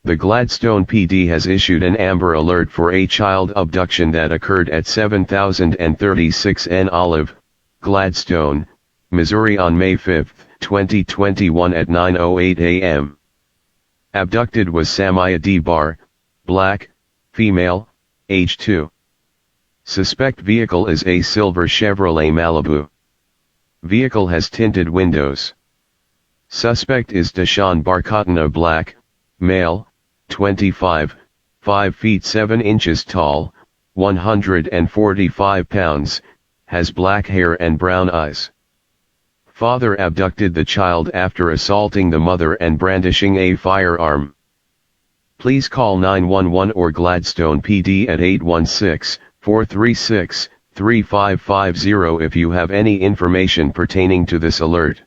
The Gladstone PD has issued an Amber Alert for a child abduction that occurred at 7036 N Olive, Gladstone, Missouri on May 5, 2021 at 9:08 a.m. Abducted was Samaya D. Barr, black, female, age 2. Suspect vehicle is a silver Chevrolet Malibu. Vehicle has tinted windows. Suspect is Deshaun Barkatana, black, male, 25, 5 feet 7 inches tall, 145 pounds, has black hair and brown eyes. Father abducted the child after assaulting the mother and brandishing a firearm. Please call 911 or Gladstone PD at 816-436-3550 if you have any information pertaining to this alert.